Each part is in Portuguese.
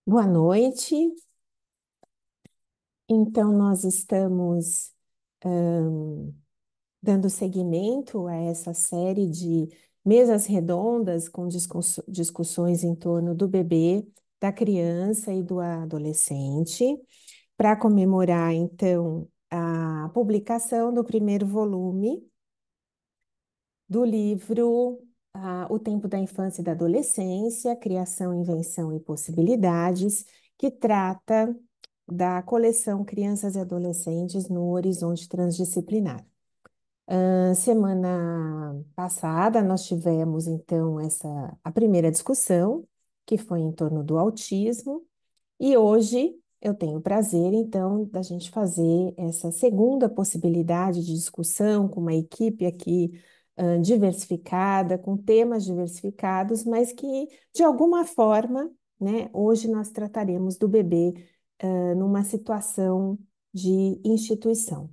Boa noite. Então, nós estamos dando seguimento a essa série de mesas redondas com discussões em torno do bebê, da criança e do adolescente, para comemorar, então, a publicação do primeiro volume do livro O Tempo da Infância e da Adolescência, Criação, Invenção e Possibilidades, que trata da coleção Crianças e Adolescentes no Horizonte Transdisciplinar. Semana passada nós tivemos então a primeira discussão, que foi em torno do autismo, e hoje eu tenho o prazer então da gente fazer essa segunda possibilidade de discussão com uma equipe aqui diversificada, com temas diversificados, mas que de alguma forma, né, hoje nós trataremos do bebê numa situação de instituição.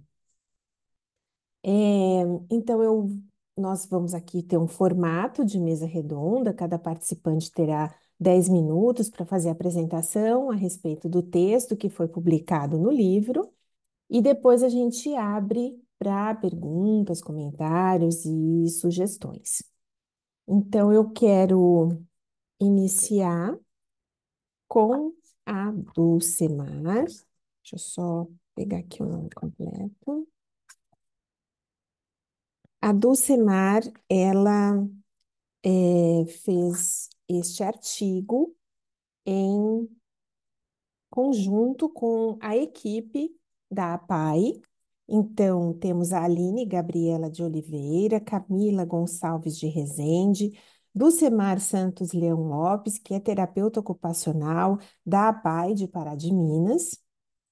É, então, nós vamos aqui ter um formato de mesa redonda, cada participante terá 10 minutos para fazer a apresentação a respeito do texto que foi publicado no livro, e depois a gente abre para perguntas, comentários e sugestões. Então, eu quero iniciar com a Dulcemar. Deixa eu só pegar aqui o nome completo. A Dulcemar, ela fez este artigo em conjunto com a equipe da APAE. Então, temos a Aline Gabriela de Oliveira, Camila Gonçalves de Rezende, Dulcemar Santos Leão Lopes, que é terapeuta ocupacional da APAE de Pará de Minas,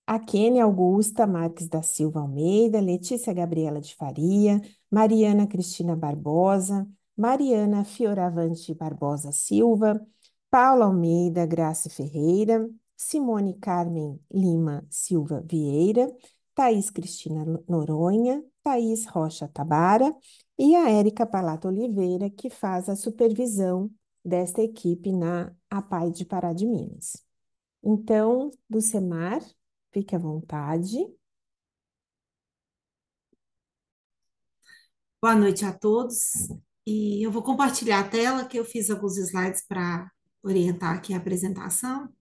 a Kênia Augusta Marques da Silva Almeida, Letícia Gabriela de Faria, Mariana Cristina Barbosa, Mariana Fioravante Barbosa Silva, Paula Almeida Graça Ferreira, Simone Carmen Lima Silva Vieira, Thaís Cristina Noronha, Thaís Rocha Tabara e a Érica Palato Oliveira, que faz a supervisão desta equipe na APAE de Pará de Minas. Então, Lucemar, fique à vontade. Boa noite a todos. E eu vou compartilhar a tela, que eu fiz alguns slides para orientar aqui a apresentação.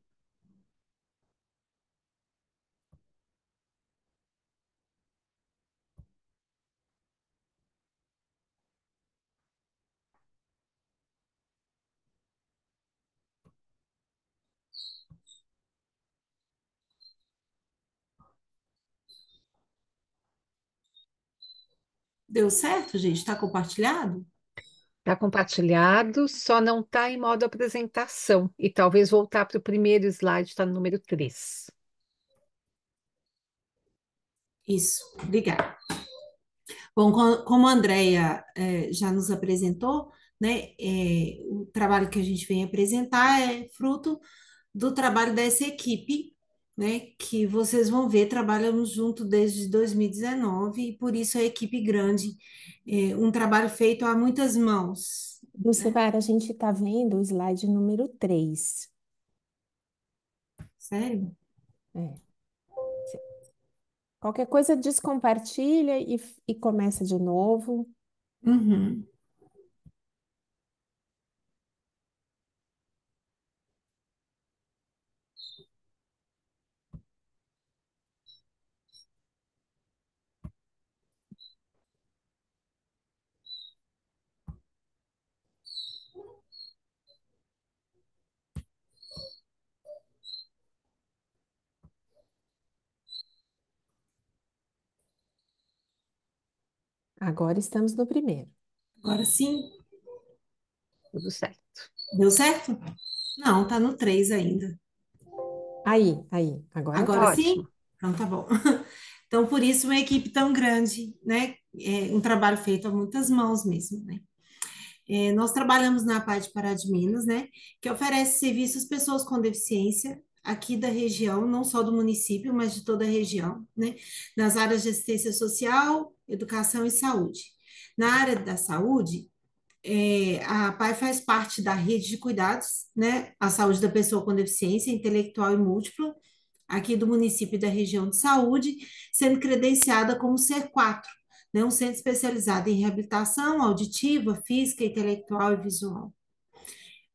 Deu certo, gente? Está compartilhado? Está compartilhado, só não está em modo apresentação. E talvez voltar para o primeiro slide, está no número 3. Isso, obrigada. Bom, como a Andrea já nos apresentou, né, o trabalho que a gente vem apresentar é fruto do trabalho dessa equipe, né, que vocês vão ver, trabalhamos junto desde 2019 e por isso a equipe grande, um trabalho feito a muitas mãos, né? Lucemar, a gente está vendo o slide número 3. Sério? É. Se- Qualquer coisa, descompartilha e começa de novo. Uhum. Agora estamos no primeiro. Agora sim, Tudo certo. deu certo? Não, tá no 3 ainda. Aí, agora Agora tá. sim? Ótimo. Então tá bom. Então, por isso, uma equipe tão grande, né? É um trabalho feito a muitas mãos mesmo, né? Nós trabalhamos na parte Pará de Minas, né? Que oferece serviços às pessoas com deficiência aqui da região, não só do município, mas de toda a região, né? Nas áreas de assistência social, educação e saúde. Na área da saúde, A PAI faz parte da rede de cuidados, né, à saúde da pessoa com deficiência intelectual e múltipla, aqui do município e da região de saúde, sendo credenciada como C4, né, um centro especializado em reabilitação auditiva, física, intelectual e visual.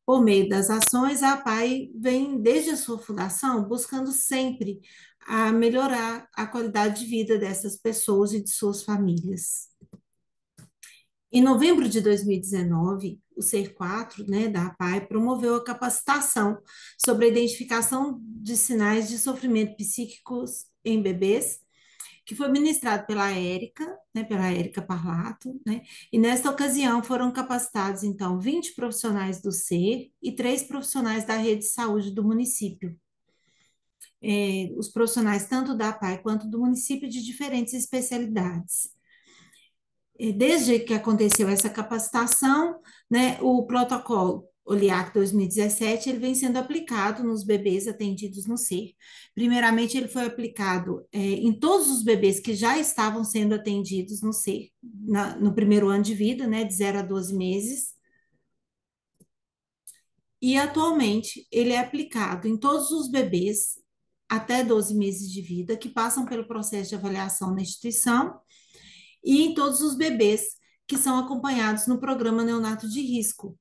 Por meio das ações, a APAE vem, desde a sua fundação, buscando sempre a melhorar a qualidade de vida dessas pessoas e de suas famílias. Em novembro de 2019, o CER4, né, da APAE, promoveu a capacitação sobre a identificação de sinais de sofrimento psíquicos em bebês, que foi ministrado pela Érica, né, pela Érica Parlato, né, e nesta ocasião foram capacitados, então, 20 profissionais do SER e 3 profissionais da rede de saúde do município. Os profissionais tanto da APAE quanto do município de diferentes especialidades. Desde que aconteceu essa capacitação, né, o protocolo OLIAC 2017, ele vem sendo aplicado nos bebês atendidos no SER. Primeiramente, ele foi aplicado em todos os bebês que já estavam sendo atendidos no SER, no primeiro ano de vida, né, de 0 a 12 meses, e atualmente ele é aplicado em todos os bebês até 12 meses de vida que passam pelo processo de avaliação na instituição e em todos os bebês que são acompanhados no programa Neonato de Risco.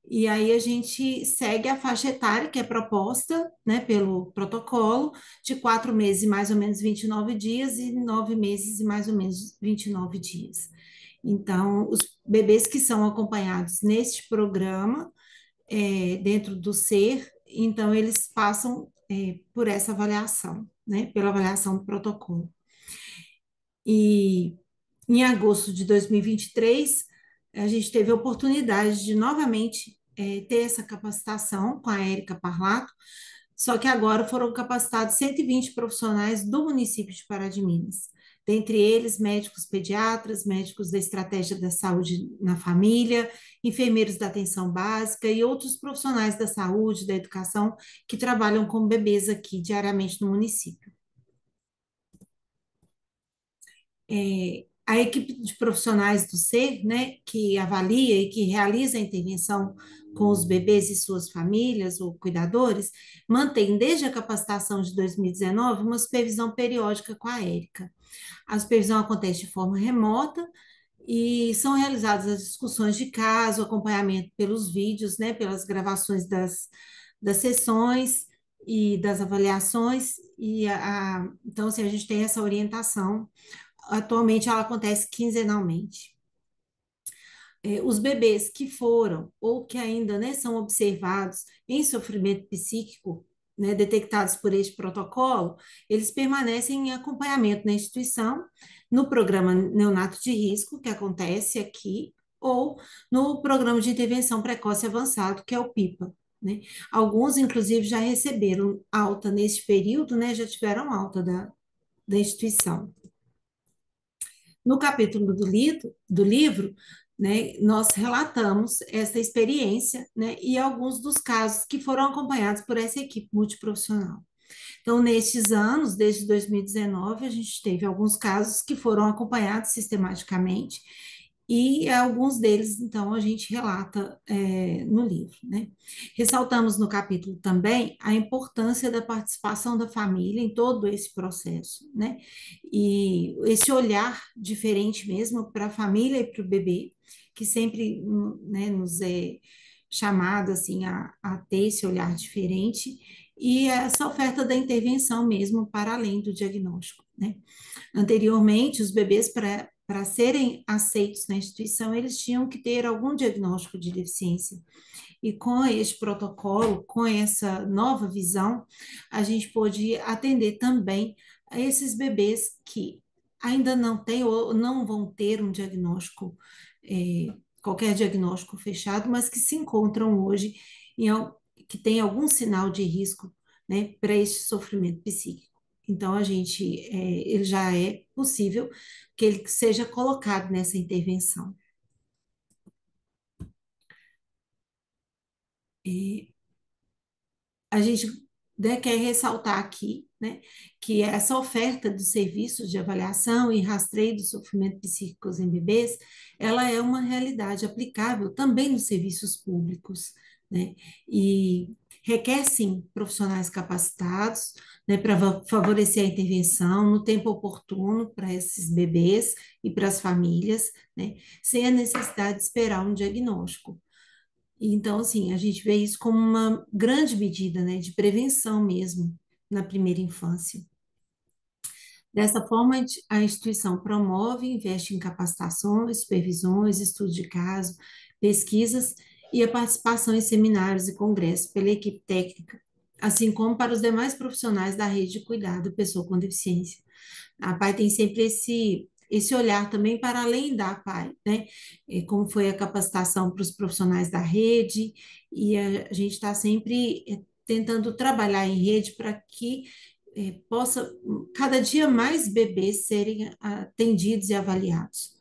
E aí a gente segue a faixa etária que é proposta, né, pelo protocolo, de 4 meses e mais ou menos 29 dias e 9 meses e mais ou menos 29 dias. Então, os bebês que são acompanhados neste programa, dentro do SER, então eles passam por essa avaliação, né, pela avaliação do protocolo. E em agosto de 2023, a gente teve a oportunidade de novamente ter essa capacitação com a Érica Parlato, só que agora foram capacitados 120 profissionais do município de Pará de Minas, dentre eles médicos pediatras, médicos da estratégia da saúde na família, enfermeiros da atenção básica e outros profissionais da saúde, da educação, que trabalham com bebês aqui diariamente no município. A equipe de profissionais do SER, né, que avalia e que realiza a intervenção com os bebês e suas famílias ou cuidadores, mantém desde a capacitação de 2019 uma supervisão periódica com a Érica. A supervisão acontece de forma remota e são realizadas as discussões de caso, acompanhamento pelos vídeos, né, pelas gravações das sessões e das avaliações, então, assim, a gente tem essa orientação. Atualmente ela acontece quinzenalmente. Os bebês que foram ou que ainda, né, são observados em sofrimento psíquico, né, detectados por este protocolo, eles permanecem em acompanhamento na instituição, no programa Neonato de Risco, que acontece aqui, ou no programa de intervenção precoce avançado, que é o PIPA. Né? Alguns, inclusive, já receberam alta neste período, né, já tiveram alta da instituição. No capítulo do livro, né, nós relatamos essa experiência, né, e alguns dos casos que foram acompanhados por essa equipe multiprofissional. Então, nestes anos, desde 2019, a gente teve alguns casos que foram acompanhados sistematicamente e alguns deles, então, a gente relata no livro, né? Ressaltamos no capítulo também a importância da participação da família em todo esse processo, né? E esse olhar diferente mesmo para a família e para o bebê, que sempre, né, nos é chamado, assim, a ter esse olhar diferente, e essa oferta da intervenção mesmo para além do diagnóstico, né? Anteriormente, os bebês, para serem aceitos na instituição, eles tinham que ter algum diagnóstico de deficiência. E com este protocolo, com essa nova visão, a gente pôde atender também a esses bebês que ainda não têm ou não vão ter um diagnóstico, qualquer diagnóstico fechado, mas que se encontram hoje, em, que tem algum sinal de risco, né, para este sofrimento psíquico. Então, ele já é possível que ele seja colocado nessa intervenção. A gente né, quer ressaltar aqui, né, que essa oferta dos serviços de avaliação e rastreio do sofrimento psíquico em bebês, ela é uma realidade aplicável também nos serviços públicos, né, e requer, sim, profissionais capacitados, né, para favorecer a intervenção no tempo oportuno para esses bebês e para as famílias, né, sem a necessidade de esperar um diagnóstico. Então, assim, a gente vê isso como uma grande medida, né, de prevenção mesmo na primeira infância. Dessa forma, a instituição promove e investe em capacitações, supervisões, estudos de caso, pesquisas e a participação em seminários e congressos pela equipe técnica, assim como para os demais profissionais da rede de cuidado da pessoa com deficiência. A PAI tem sempre esse olhar também para além da PAI, né? Como foi a capacitação para os profissionais da rede, e a gente está sempre tentando trabalhar em rede para que possa cada dia mais bebês serem atendidos e avaliados.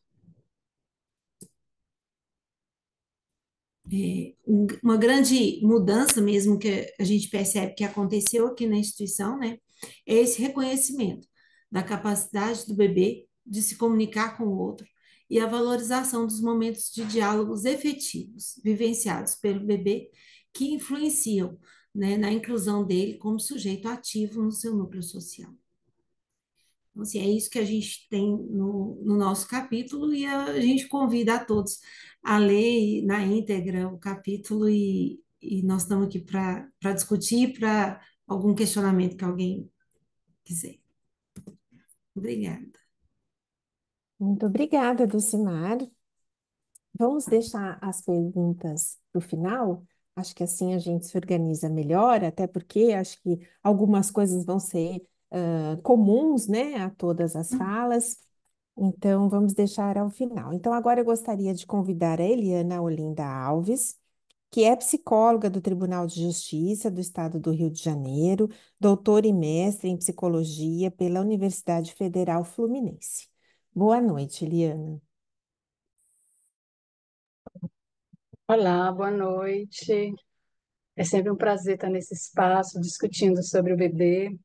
Uma grande mudança mesmo que a gente percebe que aconteceu aqui na instituição, né, é esse reconhecimento da capacidade do bebê de se comunicar com o outro e a valorização dos momentos de diálogos efetivos vivenciados pelo bebê que influenciam, né, na inclusão dele como sujeito ativo no seu núcleo social. Então, assim, é isso que a gente tem no nosso capítulo e a gente convida a todos a ler na íntegra o capítulo e nós estamos aqui para discutir, para algum questionamento que alguém quiser. Obrigada. Muito obrigada, Dulcimar. Vamos deixar as perguntas para o final. Acho que assim a gente se organiza melhor, até porque acho que algumas coisas vão ser comuns, né, a todas as falas. Então, vamos deixar ao final. Então, agora eu gostaria de convidar a Eliana Olinda Alves, que é psicóloga do Tribunal de Justiça do Estado do Rio de Janeiro, doutora e mestre em psicologia pela Universidade Federal Fluminense. Boa noite, Eliana. Olá, boa noite. É sempre um prazer estar nesse espaço discutindo sobre o bebê.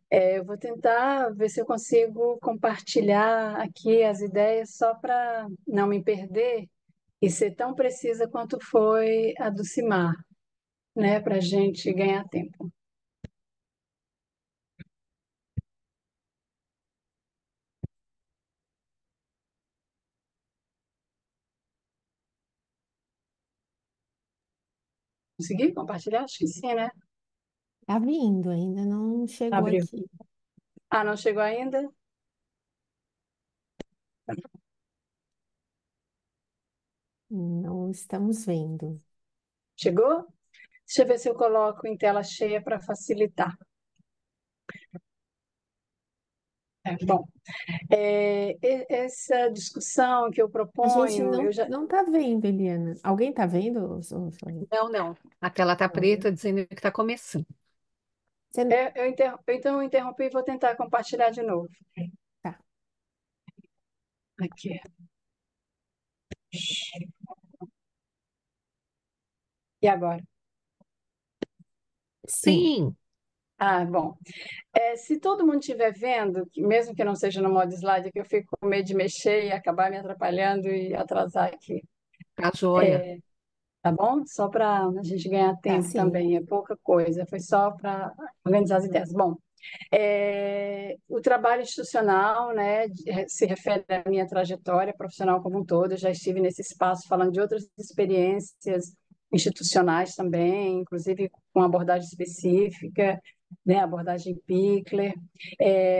Eu vou tentar ver se eu consigo compartilhar aqui as ideias só para não me perder e ser tão precisa quanto foi a do Cimar, né, para a gente ganhar tempo. Consegui compartilhar? Acho que sim, né? Tá vindo, ainda não chegou Abriu. aqui. Ah, não chegou ainda? Não estamos vendo. Chegou? Deixa eu ver se eu coloco em tela cheia para facilitar. Bom, essa discussão que eu A gente proponho, eu já. não tá vendo, Eliana. Alguém tá vendo? Não, não. A tela está Não. preta dizendo que está começando. Você... Então eu interrompi e vou tentar compartilhar de novo. Tá. Aqui. E agora? Sim. Sim, Ah, bom. Se todo mundo estiver vendo, mesmo que não seja no modo slide, é que eu fico com medo de mexer e acabar me atrapalhando e atrasar aqui. tá joia. Tá bom? Só para a gente ganhar Tá, tempo sim. também, é pouca coisa, foi só para organizar as ideias. Bom, o trabalho institucional, né, se refere à minha trajetória profissional como um todo. Eu já estive nesse espaço falando de outras experiências institucionais também, inclusive com abordagem específica, né, abordagem Pickler.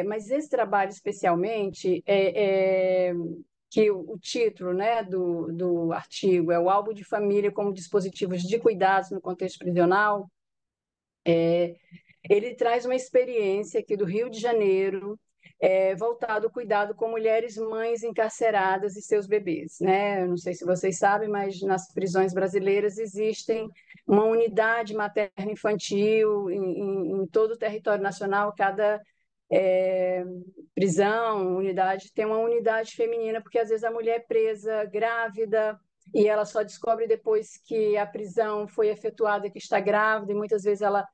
Mas esse trabalho especialmente que o título, né, do artigo é o álbum de família como dispositivos de cuidados no contexto prisional. Ele traz uma experiência aqui do Rio de Janeiro, voltado ao cuidado com mulheres mães encarceradas e seus bebês, né? Eu não sei se vocês sabem, mas nas prisões brasileiras existem uma unidade materno-infantil em todo o território nacional. Cada prisão, unidade, tem uma unidade feminina, porque às vezes a mulher é presa, grávida, e ela só descobre depois que a prisão foi efetuada que está grávida, e muitas vezes ela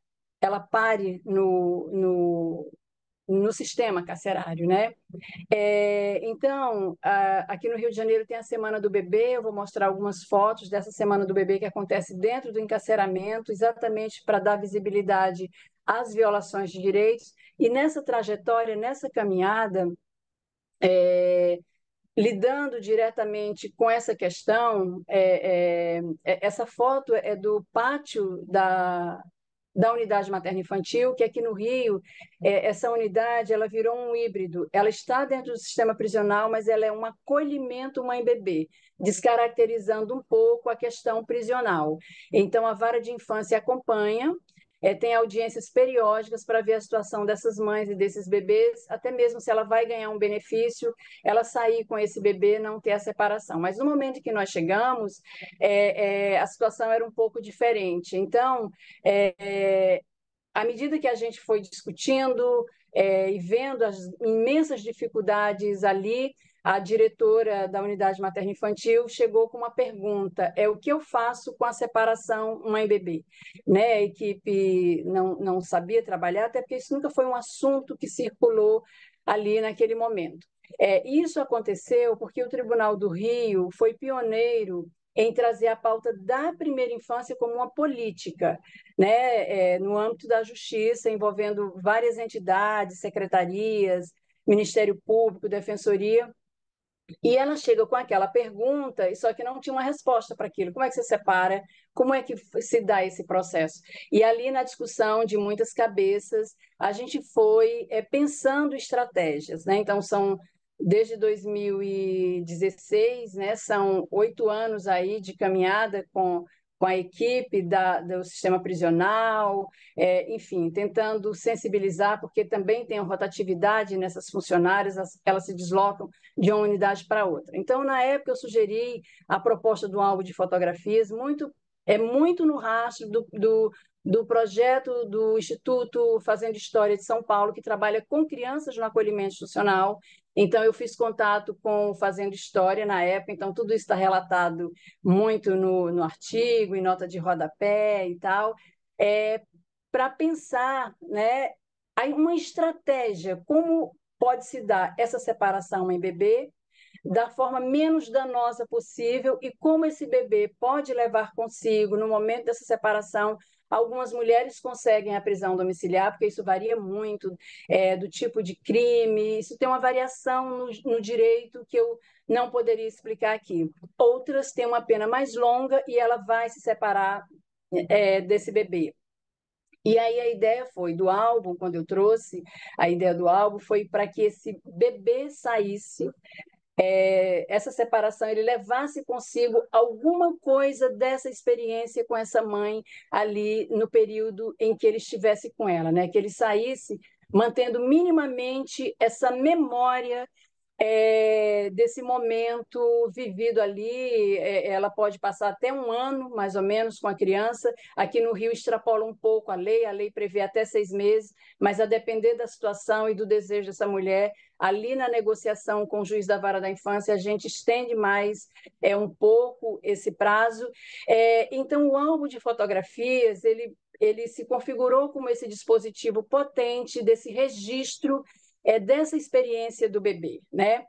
ela pare no sistema carcerário, né? Então, aqui no Rio de Janeiro tem a Semana do Bebê, eu vou mostrar algumas fotos dessa Semana do Bebê que acontece dentro do encarceramento, exatamente para dar visibilidade às violações de direitos. E nessa trajetória, nessa caminhada, lidando diretamente com essa questão, essa foto é do pátio da unidade materno-infantil, que aqui no Rio, essa unidade ela virou um híbrido. Ela está dentro do sistema prisional, mas ela é um acolhimento mãe-bebê, descaracterizando um pouco a questão prisional. Então, a vara de infância acompanha, tem audiências periódicas para ver a situação dessas mães e desses bebês, até mesmo se ela vai ganhar um benefício, ela sair com esse bebê, não ter a separação. Mas no momento que nós chegamos, a situação era um pouco diferente. Então, à medida que a gente foi discutindo e vendo as imensas dificuldades ali, a diretora da unidade materno-infantil chegou com uma pergunta: o que eu faço com a separação mãe-bebê? Né? A equipe não sabia trabalhar, até porque isso nunca foi um assunto que circulou ali naquele momento. Isso aconteceu porque o Tribunal do Rio foi pioneiro em trazer a pauta da primeira infância como uma política, né, no âmbito da justiça, envolvendo várias entidades, secretarias, Ministério Público, Defensoria, e ela chega com aquela pergunta, só que não tinha uma resposta para aquilo. Como é que você separa? Como é que se dá esse processo? E ali, na discussão de muitas cabeças, a gente foi pensando estratégias, né? Então, desde 2016, né? São 8 anos aí de caminhada com a equipe do sistema prisional, enfim, tentando sensibilizar, porque também tem rotatividade nessas funcionárias, elas se deslocam de uma unidade para outra. Então, na época, eu sugeri a proposta do álbum de fotografias, muito no rastro do projeto do Instituto Fazendo História de São Paulo, que trabalha com crianças no acolhimento institucional. Então, eu fiz contato com o Fazendo História na época, então tudo isso está relatado muito no artigo, em nota de rodapé e tal, para pensar, né, aí uma estratégia, como pode se dar essa separação em bebê da forma menos danosa possível e como esse bebê pode levar consigo, no momento dessa separação. Algumas mulheres conseguem a prisão domiciliar, porque isso varia muito do tipo de crime, isso tem uma variação no direito que eu não poderia explicar aqui. Outras têm uma pena mais longa e ela vai se separar desse bebê. E aí a ideia foi do álbum, quando eu trouxe a ideia do álbum, foi para que esse bebê saísse, essa separação, ele levasse consigo alguma coisa dessa experiência com essa mãe ali no período em que ele estivesse com ela, né? Que ele saísse mantendo minimamente essa memória desse momento vivido ali. Ela pode passar até 1 ano, mais ou menos, com a criança. Aqui no Rio extrapola um pouco a lei prevê até 6 meses, mas a depender da situação e do desejo dessa mulher, ali na negociação com o juiz da vara da infância, a gente estende mais um pouco esse prazo. Então, o álbum de fotografias, ele se configurou como esse dispositivo potente desse registro dessa experiência do bebê, né?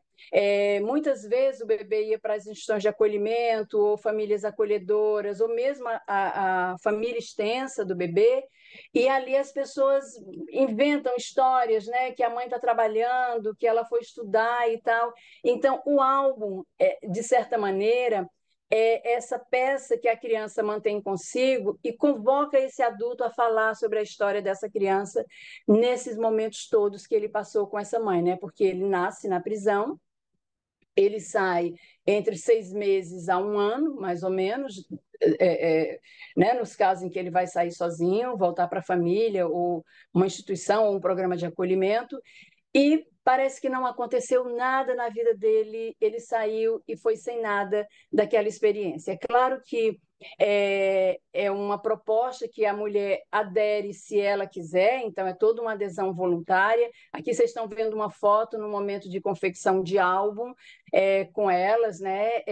Muitas vezes o bebê ia para as instituições de acolhimento ou famílias acolhedoras, ou mesmo a família extensa do bebê, e ali as pessoas inventam histórias, né? Que a mãe está trabalhando, que ela foi estudar e tal. Então, o álbum, de certa maneira, é essa peça que a criança mantém consigo e convoca esse adulto a falar sobre a história dessa criança nesses momentos todos que ele passou com essa mãe, né? Porque ele nasce na prisão, ele sai entre 6 meses a 1 ano, mais ou menos, né? Nos casos em que ele vai sair sozinho, voltar para a família, ou uma instituição, ou um programa de acolhimento, e parece que não aconteceu nada na vida dele, ele saiu e foi sem nada daquela experiência. É claro que é uma proposta que a mulher adere se ela quiser, então é toda uma adesão voluntária. Aqui vocês estão vendo uma foto no momento de confecção de álbum com elas, né?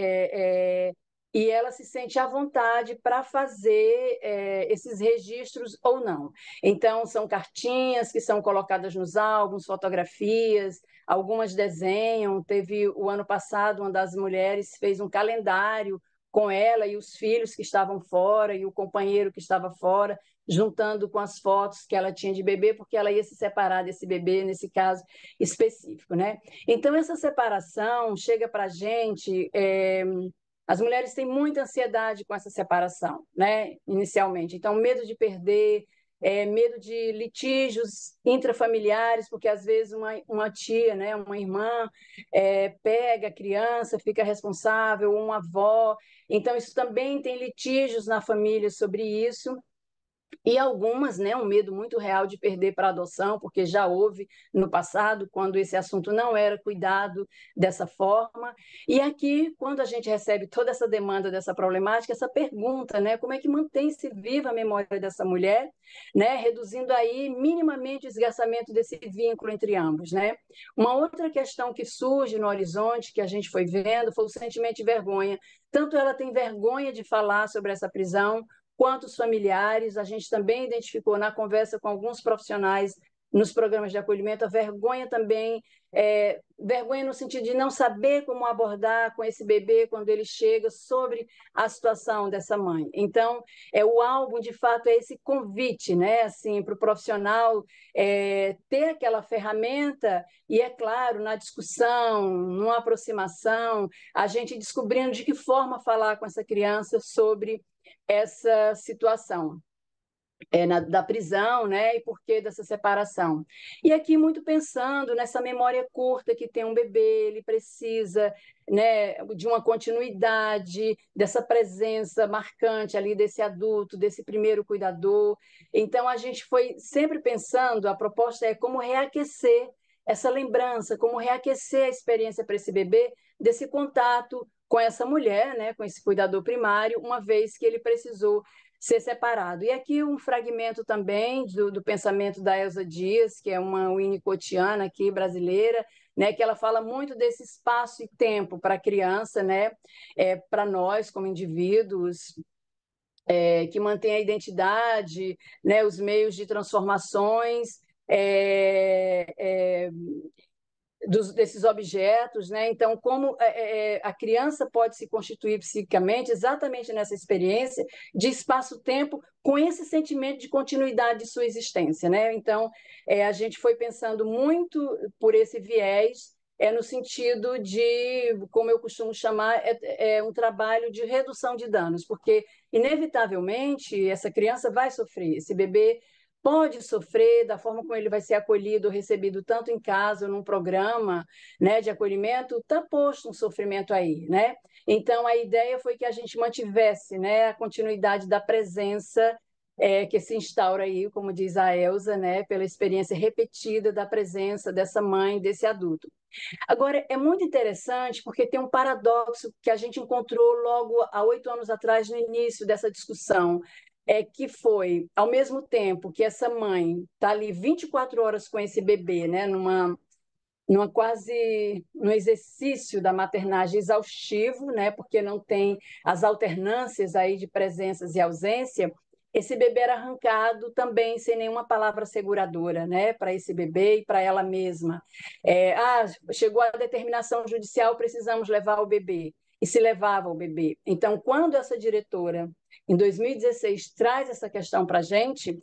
e ela se sente à vontade para fazer esses registros ou não. Então, são cartinhas que são colocadas nos álbuns, fotografias, algumas desenham. Teve o ano passado, uma das mulheres fez um calendário com ela e os filhos que estavam fora e o companheiro que estava fora, juntando com as fotos que ela tinha de bebê, porque ela ia se separar desse bebê, nesse caso específico, né? Então, essa separação chega para a gente. As mulheres têm muita ansiedade com essa separação, né? Inicialmente. Então, medo de perder, medo de litígios intrafamiliares, porque às vezes uma tia, né, uma irmã, pega a criança, fica responsável, uma avó. Então, isso também tem litígios na família sobre isso. E algumas, né, um medo muito real de perder para adoção, porque já houve no passado, quando esse assunto não era cuidado dessa forma. E aqui, quando a gente recebe toda essa demanda dessa problemática, essa pergunta, né, como é que mantém-se viva a memória dessa mulher, né, reduzindo aí minimamente o esgarçamento desse vínculo entre ambos, né? Uma outra questão que surge no horizonte, que a gente foi vendo, foi o sentimento de vergonha. Tanto ela tem vergonha de falar sobre essa prisão, quanto os familiares. A gente também identificou na conversa com alguns profissionais nos programas de acolhimento a vergonha também, vergonha no sentido de não saber como abordar com esse bebê quando ele chega sobre a situação dessa mãe. Então, o álbum, de fato, é esse convite, né, assim, para o profissional ter aquela ferramenta e, é claro, na discussão, numa aproximação, a gente descobrindo de que forma falar com essa criança sobre essa situação da prisão, né, e por que dessa separação. E aqui muito pensando nessa memória curta que tem um bebê, ele precisa, né, de uma continuidade, dessa presença marcante ali desse adulto, desse primeiro cuidador. Então a gente foi sempre pensando, a proposta é como reaquecer essa lembrança, como reaquecer a experiência para esse bebê desse contato com essa mulher, né, com esse cuidador primário, uma vez que ele precisou ser separado. E aqui um fragmento também do pensamento da Elza Dias, que é uma winnicottiana aqui brasileira, né, que ela fala muito desse espaço e tempo para a criança, né, para nós como indivíduos, que mantém a identidade, né, os meios de transformações, desses objetos, né? Então, como a criança pode se constituir psiquicamente exatamente nessa experiência de espaço-tempo com esse sentimento de continuidade de sua existência, né? Então, a gente foi pensando muito por esse viés, no sentido de, como eu costumo chamar, um trabalho de redução de danos, porque, inevitavelmente, essa criança vai sofrer, esse bebê pode sofrer da forma como ele vai ser acolhido ou recebido tanto em casa ou num programa, né, de acolhimento, está posto um sofrimento aí, né? Então a ideia foi que a gente mantivesse, né, a continuidade da presença que se instaura aí, como diz a Elza, né, pela experiência repetida da presença dessa mãe, desse adulto. Agora, é muito interessante porque tem um paradoxo que a gente encontrou logo há 8 anos atrás, no início dessa discussão, que foi, ao mesmo tempo que essa mãe está ali 24 horas com esse bebê, né, numa quase no exercício da maternagem exaustivo, né, porque não tem as alternâncias aí de presenças e ausência, esse bebê era arrancado também sem nenhuma palavra seguradora, né, para esse bebê e para ela mesma. Chegou a determinação judicial, precisamos levar o bebê. E se levava o bebê. Então, quando essa diretora, em 2016, traz essa questão para a gente,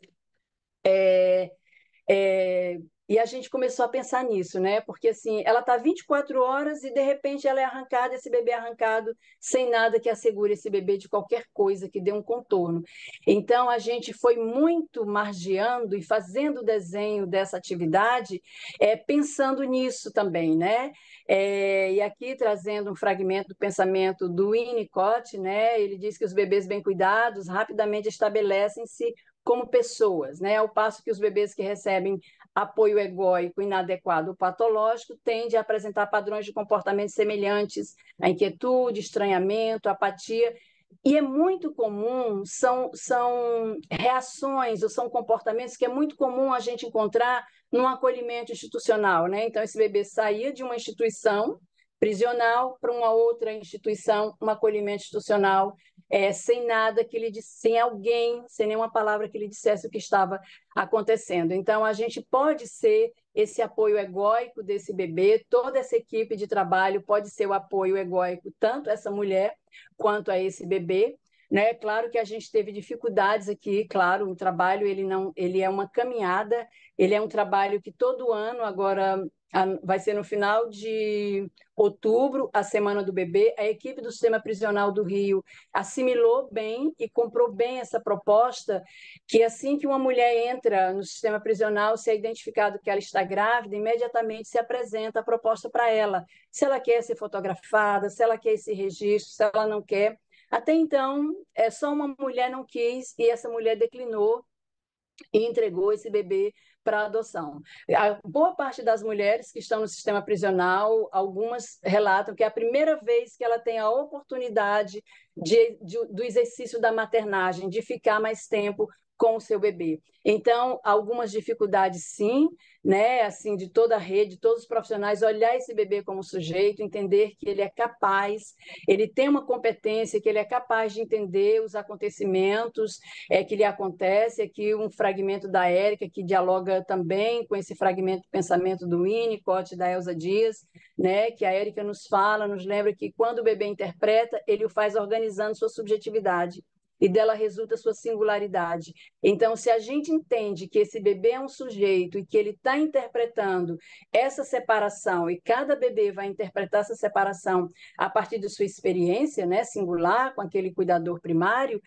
e a gente começou a pensar nisso, né? Porque assim, ela está 24 horas e de repente ela é arrancada, esse bebê é arrancado sem nada que assegure esse bebê de qualquer coisa que dê um contorno. Então a gente foi muito margeando e fazendo o desenho dessa atividade, pensando nisso também, né? E aqui trazendo um fragmento do pensamento do Winnicott, né? Ele diz que os bebês bem cuidados rapidamente estabelecem-se como pessoas, né? Ao passo que os bebês que recebem apoio egóico inadequado ou patológico tende a apresentar padrões de comportamento semelhantes à inquietude, estranhamento, apatia. E é muito comum, são reações ou são comportamentos que é muito comum a gente encontrar num acolhimento institucional, né? Então, esse bebê saía de uma instituição, prisional para uma outra instituição, um acolhimento institucional, sem nada que lhe disse, sem alguém, sem nenhuma palavra que lhe dissesse o que estava acontecendo. Então, a gente pode ser esse apoio egóico desse bebê, toda essa equipe de trabalho pode ser o apoio egóico, tanto essa mulher quanto a esse bebê, né? Claro que a gente teve dificuldades aqui, claro, o trabalho ele é uma caminhada, ele é um trabalho que todo ano agora vai ser no final de outubro, a Semana do Bebê. A equipe do Sistema Prisional do Rio assimilou bem e comprou bem essa proposta, que assim que uma mulher entra no sistema prisional, se é identificado que ela está grávida, imediatamente se apresenta a proposta para ela. Se ela quer ser fotografada, se ela quer esse registro, se ela não quer. Até então, só uma mulher não quis e essa mulher declinou e entregou esse bebê para adoção. A boa parte das mulheres que estão no sistema prisional, algumas relatam que é a primeira vez que ela tem a oportunidade do exercício da maternagem, de ficar mais tempo com o seu bebê. Então, algumas dificuldades sim, né, assim, de toda a rede, de todos os profissionais, olhar esse bebê como sujeito, entender que ele é capaz, ele tem uma competência, que ele é capaz de entender os acontecimentos que lhe acontece. Aqui um fragmento da Érica, que dialoga também com esse fragmento do pensamento do Winnicott, da Elza Dias, né, que a Érica nos fala, nos lembra que quando o bebê interpreta, ele o faz organizando sua subjetividade, e dela resulta sua singularidade. Então, se a gente entende que esse bebê é um sujeito e que ele está interpretando essa separação, e cada bebê vai interpretar essa separação a partir de sua experiência, né, singular, com aquele cuidador primário,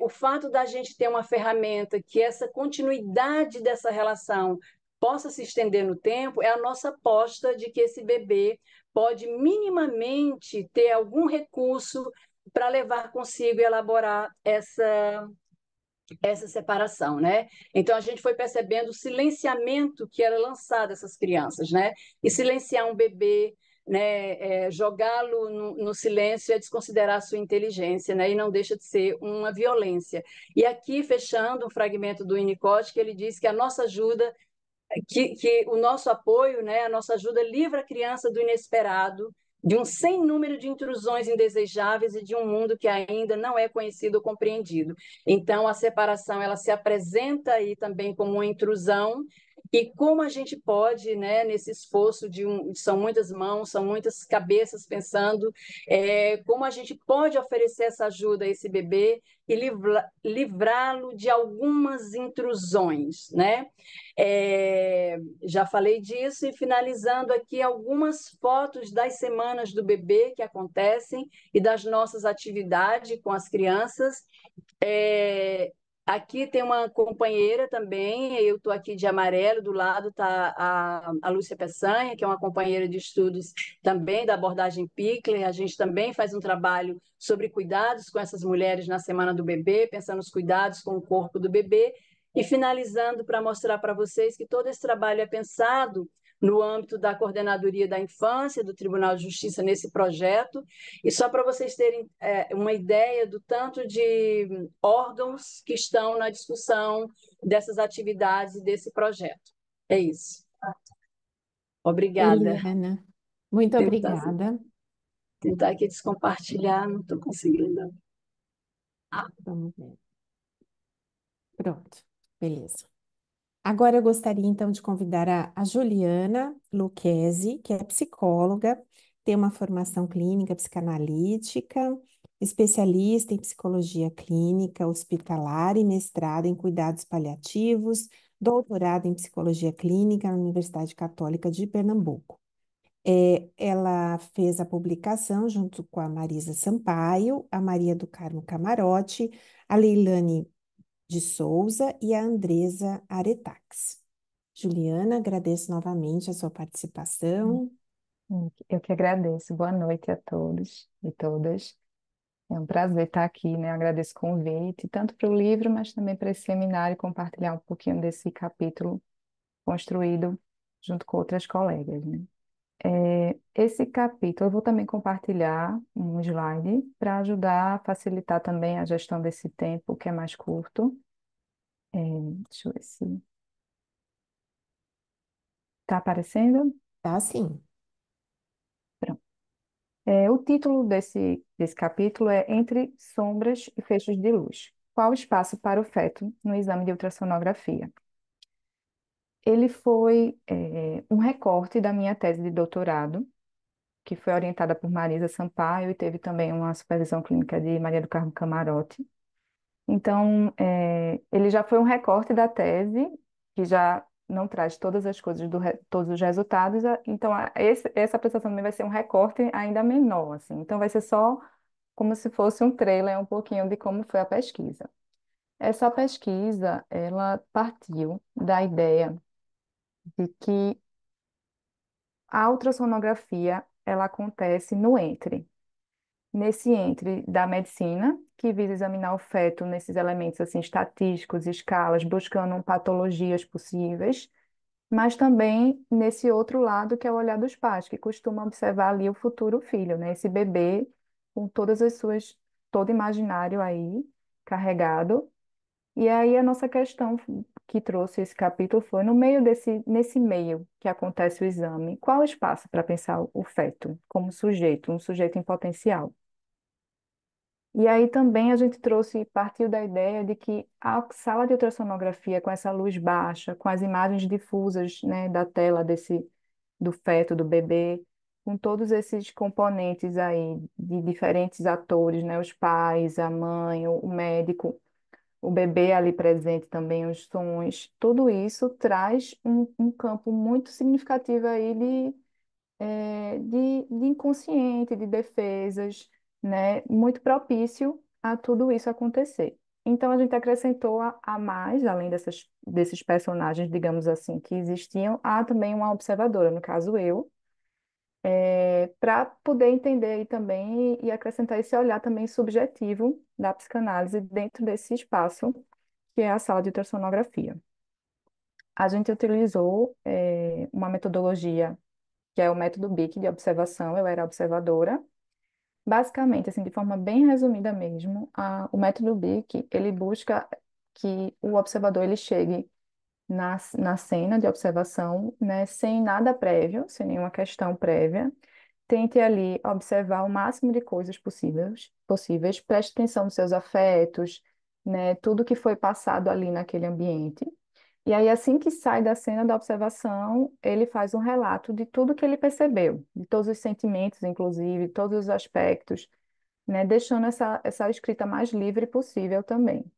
o fato da gente ter uma ferramenta que essa continuidade dessa relação possa se estender no tempo é a nossa aposta de que esse bebê pode minimamente ter algum recurso para levar consigo e elaborar essa separação, né? Então a gente foi percebendo o silenciamento que era lançado a essas crianças, né? E silenciar um bebê, né? Jogá-lo no silêncio é desconsiderar a sua inteligência, né? E não deixa de ser uma violência. E aqui fechando um fragmento do Winnicott, que ele diz que a nossa ajuda, que o nosso apoio, né? A nossa ajuda livra a criança do inesperado, de um sem número de intrusões indesejáveis e de um mundo que ainda não é conhecido ou compreendido. Então, a separação ela se apresenta aí também como uma intrusão, e como a gente pode, né, nesse esforço são muitas mãos, são muitas cabeças pensando, como a gente pode oferecer essa ajuda a esse bebê e livrá-lo de algumas intrusões, né? Já falei disso, e finalizando aqui algumas fotos das semanas do bebê que acontecem e das nossas atividades com as crianças. Aqui tem uma companheira também, eu estou aqui de amarelo, do lado está a Lúcia Peçanha, que é uma companheira de estudos também da abordagem Pickler. A gente também faz um trabalho sobre cuidados com essas mulheres na Semana do Bebê, pensando nos cuidados com o corpo do bebê. E finalizando, para mostrar para vocês que todo esse trabalho é pensado no âmbito da Coordenadoria da Infância, do Tribunal de Justiça, nesse projeto. E só para vocês terem uma ideia do tanto de órgãos que estão na discussão dessas atividades e desse projeto. É isso. Obrigada. Eliana, muito Tentar, obrigada. tentar aqui descompartilhar, não estou conseguindo. Vamos ver. Pronto, beleza. Agora eu gostaria então de convidar a Juliana Lucchesi, que é psicóloga, tem uma formação clínica psicanalítica, especialista em psicologia clínica hospitalar e mestrado em cuidados paliativos, doutorado em psicologia clínica na Universidade Católica de Pernambuco. Ela fez a publicação junto com a Marisa Sampaio, a Maria do Carmo Camarote, a Leilane de Souza e a Andresa Aretax. Juliana, agradeço novamente a sua participação. Eu que agradeço. Boa noite a todos e todas. É um prazer estar aqui, né? Eu agradeço o convite, tanto para o livro, mas também para esse seminário, e compartilhar um pouquinho desse capítulo construído junto com outras colegas, né? Esse capítulo, eu vou também compartilhar um slide para ajudar a facilitar também a gestão desse tempo, que é mais curto. Deixa eu ver se está aparecendo. Tá, sim. Pronto. O título desse capítulo é Entre Sombras e Feixes de Luz. Qual o espaço para o feto no exame de ultrassonografia? Ele foi, um recorte da minha tese de doutorado, que foi orientada por Marisa Sampaio e teve também uma supervisão clínica de Maria do Carmo Camarote. Então, ele já foi um recorte da tese, que já não traz todas as coisas, todos os resultados, então essa apresentação também vai ser um recorte ainda menor, assim. Então, vai ser só como se fosse um trailer, um pouquinho de como foi a pesquisa. Essa pesquisa, ela partiu da ideia de que a ultrassonografia, ela acontece no entre. Nesse entre da medicina, que visa examinar o feto nesses elementos assim estatísticos, escalas, buscando patologias possíveis, mas também nesse outro lado que é o olhar dos pais, que costuma observar ali o futuro filho, né? Esse bebê com todas as suas, todo imaginário aí carregado. E aí a nossa questão que trouxe esse capítulo foi no meio nesse meio que acontece o exame, qual o espaço para pensar o feto como sujeito, um sujeito em potencial? E aí também a gente partiu da ideia de que a sala de ultrassonografia, com essa luz baixa, com as imagens difusas, né, da tela do feto, do bebê, com todos esses componentes aí de diferentes atores, né, os pais, a mãe, o médico, o bebê ali presente também, os sons, tudo isso traz um campo muito significativo aí de inconsciente, de defesas, né, muito propício a tudo isso acontecer. Então, a gente acrescentou a mais, além desses personagens, digamos assim, que existiam, há também uma observadora, no caso eu, para poder entender aí também e acrescentar esse olhar também subjetivo da psicanálise dentro desse espaço, que é a sala de ultrassonografia. A gente utilizou, uma metodologia que é o método BIC de observação, eu era observadora. Basicamente, assim, de forma bem resumida mesmo, o método BIC, ele busca que o observador ele chegue na cena de observação, né, sem nada prévio, sem nenhuma questão prévia, tente ali observar o máximo de coisas possíveis, preste atenção nos seus afetos, né, tudo que foi passado ali naquele ambiente. E aí, assim que sai da cena da observação, ele faz um relato de tudo que ele percebeu, de todos os sentimentos, inclusive, todos os aspectos, né, deixando essa escrita mais livre possível também.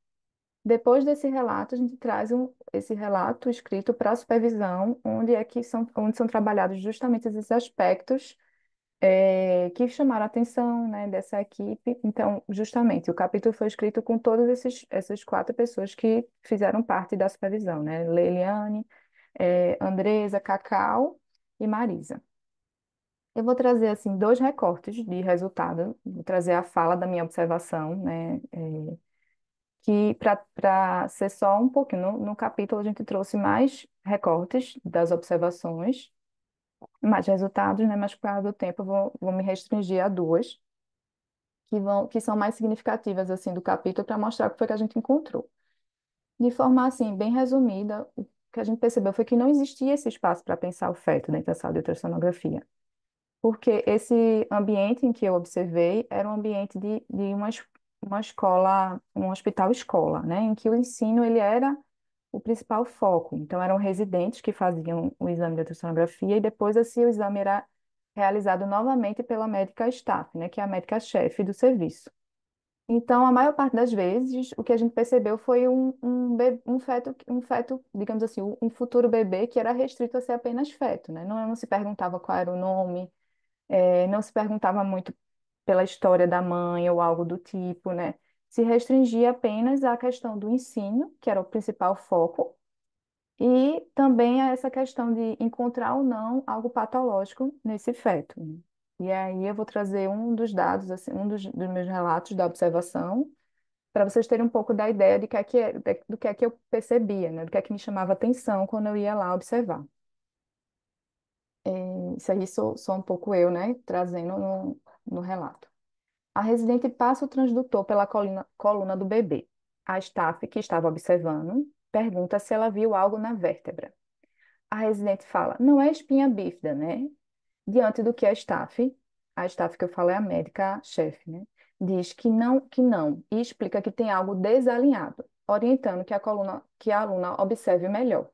Depois desse relato, a gente traz esse relato escrito para a supervisão, onde são trabalhados justamente esses aspectos que chamaram a atenção, né, dessa equipe. Então, justamente, o capítulo foi escrito com todas essas quatro pessoas que fizeram parte da supervisão, né? Leiliane, Andresa, Cacau e Marisa. Eu vou trazer, assim, dois recortes de resultado. Vou trazer a fala da minha observação, né? Que para ser só um pouquinho, no capítulo a gente trouxe mais recortes das observações, mais resultados, né? Mas por causa do tempo eu vou me restringir a duas, que são mais significativas, assim, do capítulo, para mostrar o que foi que a gente encontrou. De forma, assim, bem resumida, o que a gente percebeu foi que não existia esse espaço para pensar o feto dentro da sala de ultrassonografia, porque esse ambiente em que eu observei era um ambiente de uma escola, um hospital-escola, né, em que o ensino ele era o principal foco. Então, eram residentes que faziam o exame de ultrassonografia e depois, assim, o exame era realizado novamente pela médica staff, né, que é a médica-chefe do serviço. Então, a maior parte das vezes, o que a gente percebeu foi um feto, digamos assim, um futuro bebê que era restrito a ser apenas feto, né? Não se perguntava qual era o nome, não se perguntava muito pela história da mãe ou algo do tipo, né? Se restringia apenas à questão do ensino, que era o principal foco, e também a essa questão de encontrar ou não algo patológico nesse feto, né? E aí eu vou trazer um dos dados, assim, dos meus relatos da observação, para vocês terem um pouco da ideia do que é que eu percebia, né? Do que é que me chamava atenção quando eu ia lá observar. Isso aí sou um pouco eu, né? Trazendo no relato. A residente passa o transdutor pela coluna do bebê. A staff, que estava observando, pergunta se ela viu algo na vértebra. A residente fala, não é espinha bífida, né? Diante do que a staff a staff que eu falei, a médica-chefe, né? Diz que não, e explica que tem algo desalinhado, orientando que a aluna observe melhor.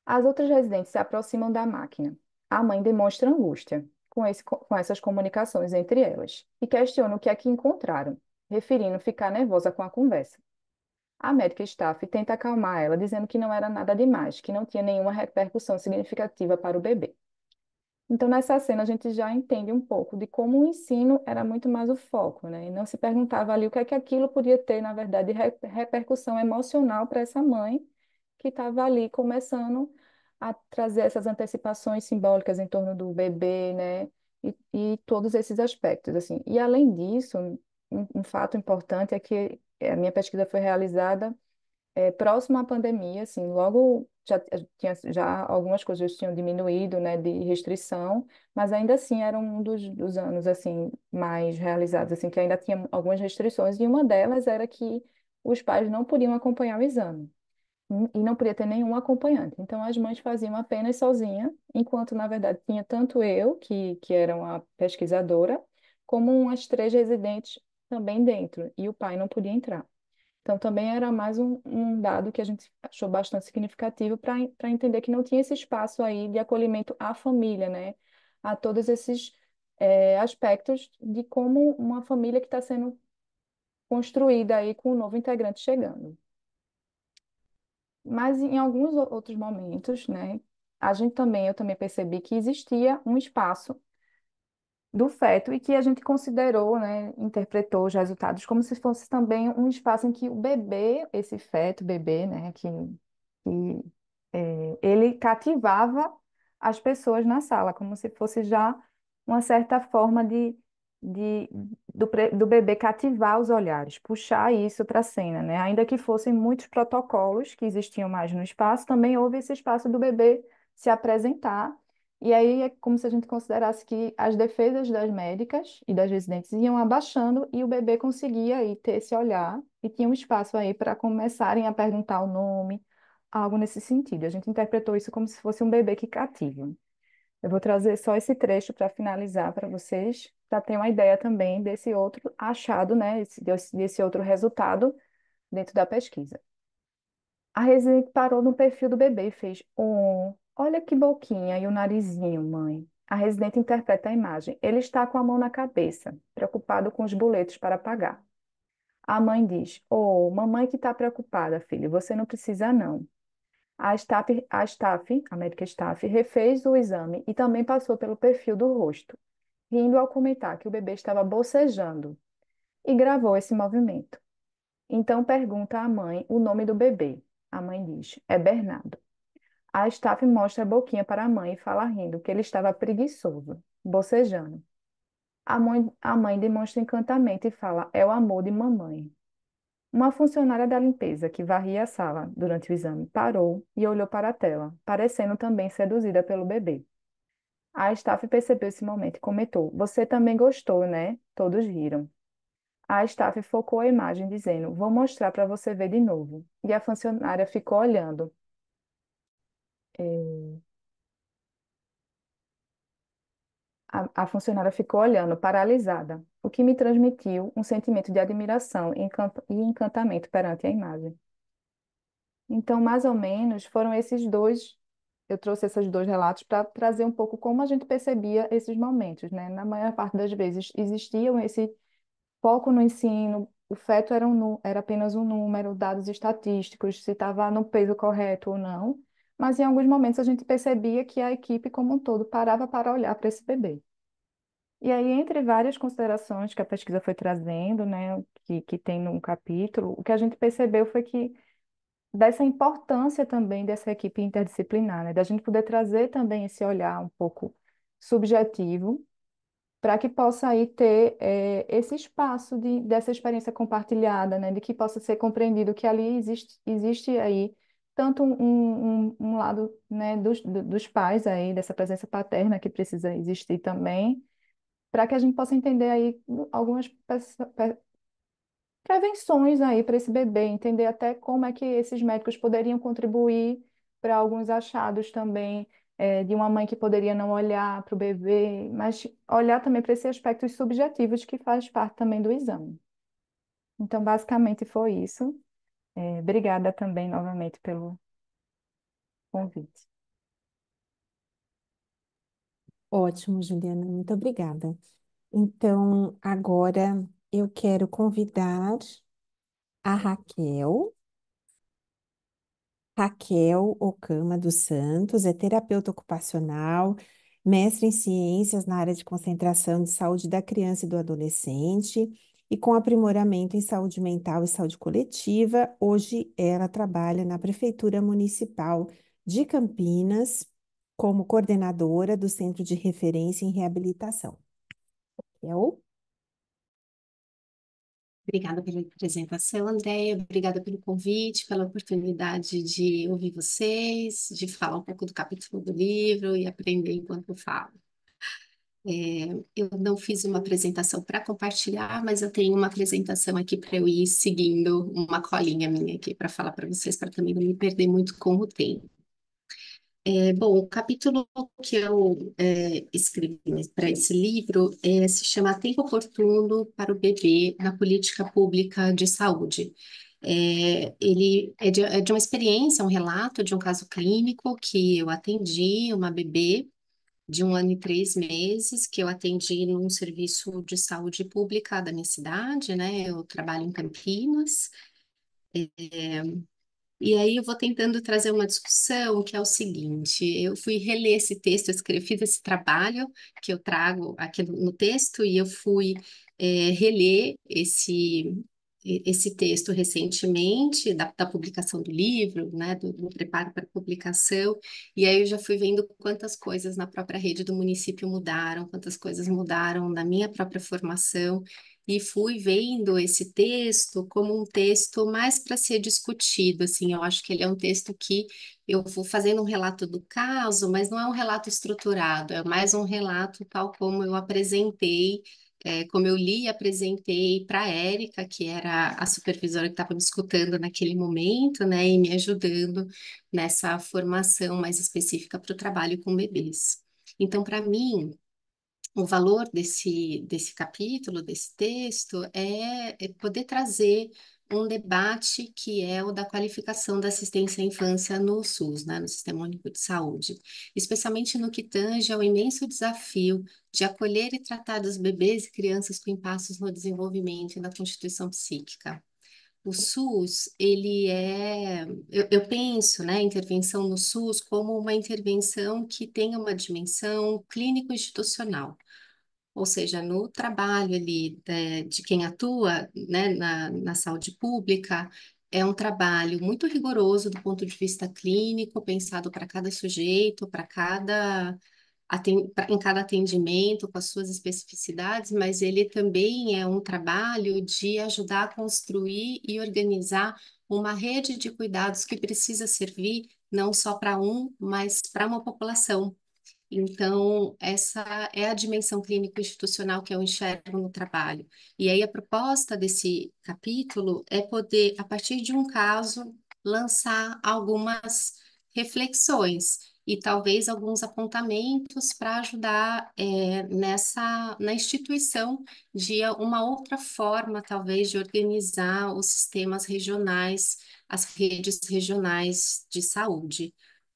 As outras residentes se aproximam da máquina. A mãe demonstra angústia com essas comunicações entre elas e questiona o que é que encontraram, referindo ficar nervosa com a conversa. A médica staff tenta acalmar ela, dizendo que não era nada demais, que não tinha nenhuma repercussão significativa para o bebê. Então, nessa cena, a gente já entende um pouco de como o ensino era muito mais o foco, né? E não se perguntava ali o que é que aquilo podia ter, na verdade, repercussão emocional para essa mãe que estava ali começando a trazer essas antecipações simbólicas em torno do bebê, né? E todos esses aspectos, assim. E, além disso, um fato importante é que a minha pesquisa foi realizada próximo à pandemia, assim, logo já algumas coisas tinham diminuído, né, de restrição, mas ainda assim era um dos anos, assim, mais realizados, assim, que ainda tinha algumas restrições, e uma delas era que os pais não podiam acompanhar o exame, e não podia ter nenhum acompanhante. Então, as mães faziam apenas sozinha, enquanto, na verdade, tinha tanto eu, que era uma pesquisadora, como umas 3 residentes também dentro, e o pai não podia entrar. Então, também era mais um dado que a gente achou bastante significativo para entender que não tinha esse espaço aí de acolhimento à família, né? A todos esses aspectos de como uma família que está sendo construída aí com um novo integrante chegando. Mas em alguns outros momentos, né? Eu também percebi que existia um espaço do feto e que a gente considerou, né, interpretou os resultados como se fosse também um espaço em que o bebê, esse feto, bebê, né, ele cativava as pessoas na sala, como se fosse já uma certa forma de, do bebê cativar os olhares, puxar isso para a cena, né? Ainda que fossem muitos protocolos que existiam mais no espaço, também houve esse espaço do bebê se apresentar. E aí é como se a gente considerasse que as defesas das médicas e das residentes iam abaixando e o bebê conseguia aí ter esse olhar e tinha um espaço aí para começarem a perguntar o nome, algo nesse sentido. A gente interpretou isso como se fosse um bebê que cativa. Eu vou trazer só esse trecho para finalizar para vocês, para ter uma ideia também desse outro achado, né, desse outro resultado dentro da pesquisa. A residente parou no perfil do bebê e fez: Oh, olha que boquinha e o narizinho, mãe. A residente interpreta a imagem. Ele está com a mão na cabeça, preocupado com os boletos para pagar. A mãe diz: Oh, mamãe que está preocupada, filho, você não precisa não. A médica staff, refez o exame e também passou pelo perfil do rosto, rindo ao comentar que o bebê estava bocejando e gravou esse movimento. Então pergunta à mãe o nome do bebê. A mãe diz: É Bernardo. A staff mostra a boquinha para a mãe e fala rindo que ele estava preguiçoso, bocejando. A mãe demonstra encantamento e fala: É o amor de mamãe. Uma funcionária da limpeza que varria a sala durante o exame parou e olhou para a tela, parecendo também seduzida pelo bebê. A staff percebeu esse momento e comentou: Você também gostou, né? Todos riram. A staff focou a imagem, dizendo: Vou mostrar para você ver de novo. E a funcionária ficou olhando. eh, a funcionária ficou olhando, paralisada, o que me transmitiu um sentimento de admiração e encantamento perante a imagem. Então, mais ou menos, foram esses dois, eu trouxe esses dois relatos para trazer um pouco como a gente percebia esses momentos, né? Na maior parte das vezes existiam esse foco no ensino, o feto era apenas um número, dados estatísticos, se estava no peso correto ou não, mas em alguns momentos a gente percebia que a equipe como um todo parava para olhar para esse bebê. E aí, entre várias considerações que a pesquisa foi trazendo, né, que tem num capítulo, o que a gente percebeu foi que dessa importância também dessa equipe interdisciplinar, né? Da gente poder trazer também esse olhar um pouco subjetivo para que possa aí ter esse espaço dessa experiência compartilhada, né? De que possa ser compreendido que ali existe aí tanto um lado, né, dos pais aí, dessa presença paterna que precisa existir também, para que a gente possa entender aí algumas prevenções aí para esse bebê, entender até como é que esses médicos poderiam contribuir para alguns achados também de uma mãe que poderia não olhar para o bebê, mas olhar também para esses aspectos subjetivos que faz parte também do exame. Então, basicamente foi isso. Obrigada também novamente pelo convite. Ótimo, Juliana, muito obrigada. Então, agora eu quero convidar a Raquel Ocama dos Santos, é terapeuta ocupacional, mestre em ciências na área de concentração de saúde da criança e do adolescente e com aprimoramento em saúde mental e saúde coletiva. Hoje ela trabalha na Prefeitura Municipal de Campinas como coordenadora do Centro de Referência em Reabilitação. Raquel? Obrigada pela apresentação, Andréia. Obrigada pelo convite, pela oportunidade de ouvir vocês, de falar um pouco do capítulo do livro e aprender enquanto eu falo. Eu não fiz uma apresentação para compartilhar, mas eu tenho uma apresentação aqui para eu ir seguindo uma colinha minha aqui para falar para vocês, para também não me perder muito com o tempo. Bom, o capítulo que eu escrevi para esse livro se chama Tempo Oportuno para o Bebê na Política Pública de Saúde. Ele é de uma experiência, um relato de um caso clínico que eu atendi, uma bebê de 1 ano e 3 meses, que eu atendi num serviço de saúde pública da minha cidade, né? Eu trabalho em Campinas. E aí eu vou tentando trazer uma discussão que é o seguinte, eu fui reler esse texto, eu escrevi, fiz esse trabalho que eu trago aqui no texto e eu fui reler esse texto recentemente, da publicação do livro, né, do preparo para a publicação, e aí eu já fui vendo quantas coisas na própria rede do município mudaram, quantas coisas mudaram na minha própria formação, e fui vendo esse texto como um texto mais para ser discutido, assim, eu acho que ele é um texto que eu vou fazendo um relato do caso, mas não é um relato estruturado, é mais um relato tal como eu apresentei, como eu li e apresentei para a Érica, que era a supervisora que estava me escutando naquele momento, né, e me ajudando nessa formação mais específica para o trabalho com bebês. Então, para mim, o valor desse capítulo, desse texto, é poder trazer um debate que é o da qualificação da assistência à infância no SUS, né, no Sistema Único de Saúde, especialmente no que tange ao imenso desafio de acolher e tratar dos bebês e crianças com impasses no desenvolvimento e na constituição psíquica. O SUS, eu penso, né, a intervenção no SUS como uma intervenção que tenha uma dimensão clínico-institucional, ou seja, no trabalho ali de quem atua, né, na saúde pública, é um trabalho muito rigoroso do ponto de vista clínico, pensado para cada sujeito, em cada atendimento, com as suas especificidades, mas ele também é um trabalho de ajudar a construir e organizar uma rede de cuidados que precisa servir não só para um, mas para uma população. Então, essa é a dimensão clínico-institucional que eu enxergo no trabalho. E aí, a proposta desse capítulo é poder, a partir de um caso, lançar algumas reflexões e talvez alguns apontamentos para ajudar na instituição de uma outra forma, talvez, de organizar os sistemas regionais, as redes regionais de saúde.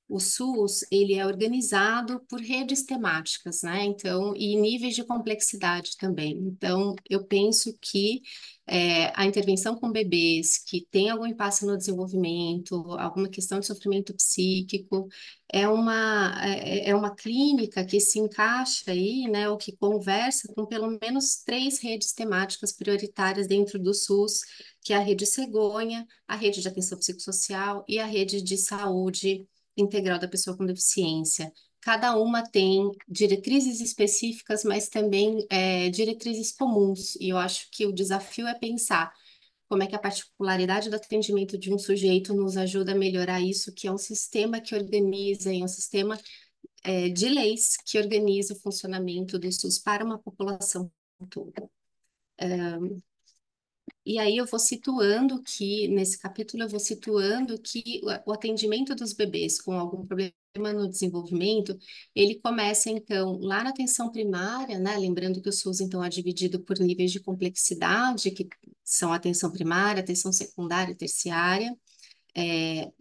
O SUS, ele é organizado por redes temáticas, né? Então, e níveis de complexidade também. Então, eu penso que a intervenção com bebês que têm algum impasse no desenvolvimento, alguma questão de sofrimento psíquico, é uma clínica que se encaixa aí, né? Ou que conversa com pelo menos 3 redes temáticas prioritárias dentro do SUS, que é a rede cegonha, a rede de atenção psicossocial e a rede de saúde integral da pessoa com deficiência. Cada uma tem diretrizes específicas, mas também diretrizes comuns. E eu acho que o desafio é pensar como é que a particularidade do atendimento de um sujeito nos ajuda a melhorar isso, que é um sistema que organiza, é um sistema de leis que organiza o funcionamento do SUS para uma população toda. E aí eu vou situando que, nesse capítulo, eu vou situando que o atendimento dos bebês com algum problema no desenvolvimento, ele começa, então, lá na atenção primária, né? Lembrando que o SUS, então, é dividido por níveis de complexidade, que são atenção primária, atenção secundária e terciária.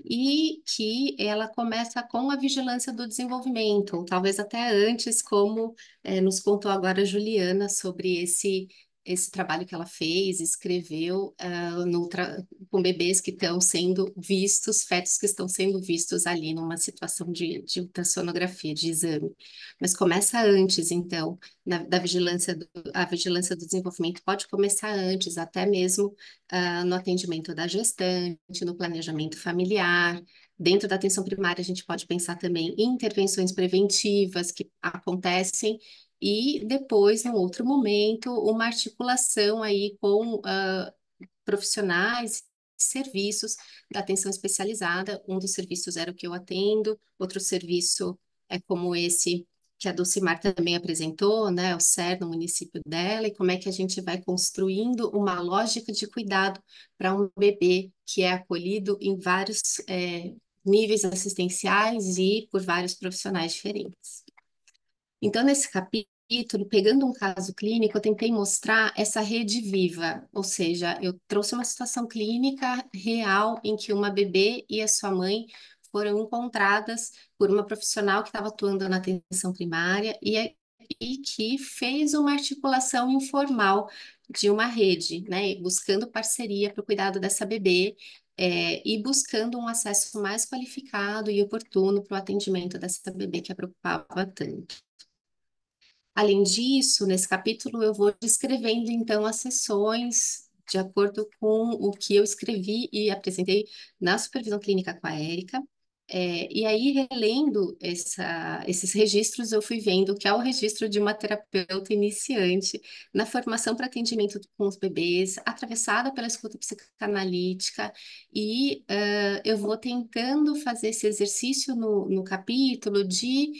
E que ela começa com a vigilância do desenvolvimento, ou talvez até antes, como nos contou agora a Juliana sobre esse trabalho que ela fez, escreveu com bebês que estão sendo vistos, fetos que estão sendo vistos ali numa situação de ultrassonografia, de exame. Mas começa antes, então, da vigilância a vigilância do desenvolvimento pode começar antes, até mesmo no atendimento da gestante, no planejamento familiar. Dentro da atenção primária, a gente pode pensar também em intervenções preventivas que acontecem e depois, num outro momento, uma articulação aí com profissionais, serviços da atenção especializada. Um dos serviços era o que eu atendo, outro serviço é como esse que a Dulcimar também apresentou, né, o SER no município dela, e como é que a gente vai construindo uma lógica de cuidado para um bebê que é acolhido em vários níveis assistenciais e por vários profissionais diferentes. Então, nesse capítulo, pegando um caso clínico, eu tentei mostrar essa rede viva, ou seja, eu trouxe uma situação clínica real em que uma bebê e a sua mãe foram encontradas por uma profissional que estava atuando na atenção primária e que fez uma articulação informal de uma rede, né, buscando parceria para o cuidado dessa bebê. E buscando um acesso mais qualificado e oportuno para o atendimento dessa bebê que a preocupava tanto. Além disso, nesse capítulo eu vou descrevendo então as sessões de acordo com o que eu escrevi e apresentei na supervisão clínica com a Érica. E aí, relendo esses registros, eu fui vendo que é o registro de uma terapeuta iniciante na formação para atendimento com os bebês, atravessada pela escuta psicanalítica, e eu vou tentando fazer esse exercício no capítulo de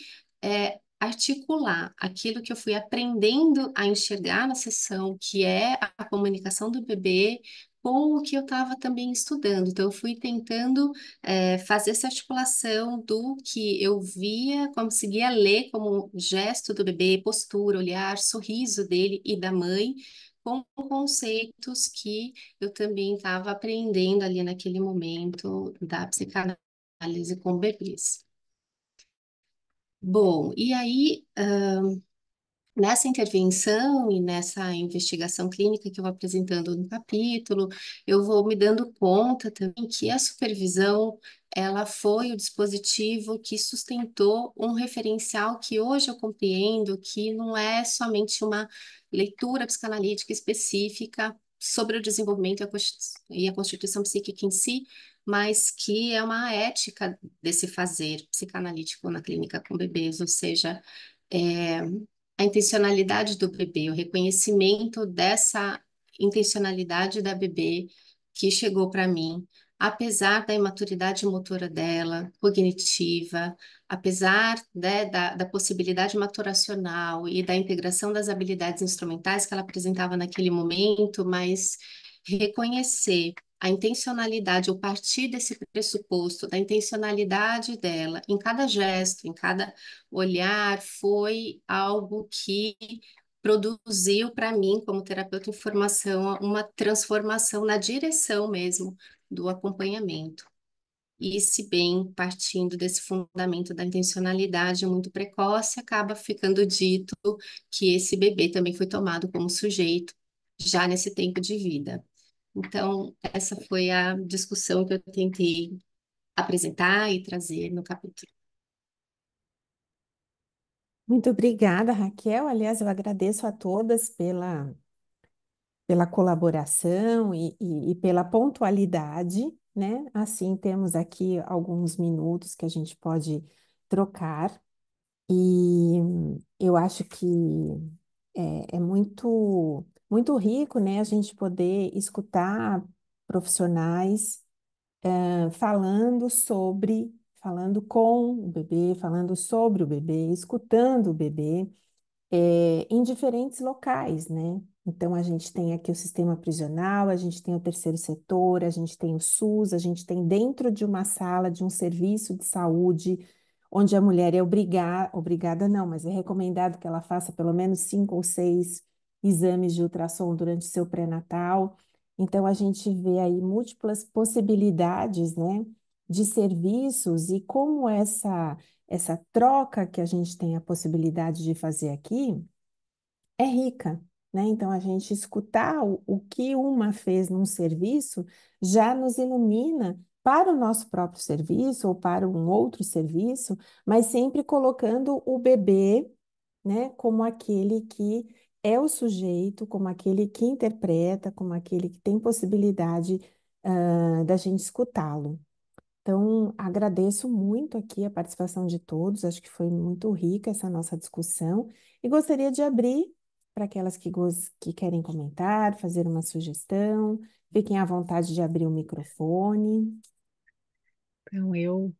articular aquilo que eu fui aprendendo a enxergar na sessão, que é a comunicação do bebê, com o que eu estava também estudando. Então, eu fui tentando fazer essa articulação do que eu via, conseguia ler como gesto do bebê, postura, olhar, sorriso dele e da mãe, com conceitos que eu também estava aprendendo ali naquele momento da psicanálise com bebês. Bom, e aí, nessa intervenção e nessa investigação clínica que eu vou apresentando no capítulo, eu vou me dando conta também que a supervisão, ela foi o dispositivo que sustentou um referencial que hoje eu compreendo que não é somente uma leitura psicanalítica específica sobre o desenvolvimento e a constituição psíquica em si, mas que é uma ética desse fazer psicanalítico na clínica com bebês, ou seja, é, a intencionalidade do bebê, o reconhecimento dessa intencionalidade da bebê que chegou para mim, apesar da imaturidade motora dela, cognitiva, apesar, né, da possibilidade maturacional e da integração das habilidades instrumentais que ela apresentava naquele momento, mas reconhecer a intencionalidade, ou partir desse pressuposto da intencionalidade dela em cada gesto, em cada olhar, foi algo que produziu para mim, como terapeuta em formação, uma transformação na direção mesmo do acompanhamento. E se bem partindo desse fundamento da intencionalidade muito precoce, acaba ficando dito que esse bebê também foi tomado como sujeito já nesse tempo de vida. Então, essa foi a discussão que eu tentei apresentar e trazer no capítulo. Muito obrigada, Raquel. Aliás, eu agradeço a todas pela colaboração e pela pontualidade, né? Assim, temos aqui alguns minutos que a gente pode trocar, e eu acho que é muito rico, né? A gente poder escutar profissionais falando com o bebê, falando sobre o bebê, escutando o bebê, em diferentes locais, né? Então, a gente tem aqui o sistema prisional, a gente tem o terceiro setor, a gente tem o SUS, a gente tem dentro de uma sala de um serviço de saúde, onde a mulher é obrigada não, mas é recomendado que ela faça pelo menos 5 ou 6 exames de ultrassom durante o seu pré-natal. Então, a gente vê aí múltiplas possibilidades, né, de serviços e como essa troca que a gente tem a possibilidade de fazer aqui é rica, né? Então, a gente escutar o que uma fez num serviço já nos ilumina para o nosso próprio serviço ou para um outro serviço, mas sempre colocando o bebê, né, como aquele que é o sujeito, como aquele que interpreta, como aquele que tem possibilidade, da gente escutá-lo. Então, agradeço muito aqui a participação de todos, acho que foi muito rica essa nossa discussão e gostaria de abrir para aquelas que querem comentar, fazer uma sugestão, fiquem à vontade de abrir o microfone. Então,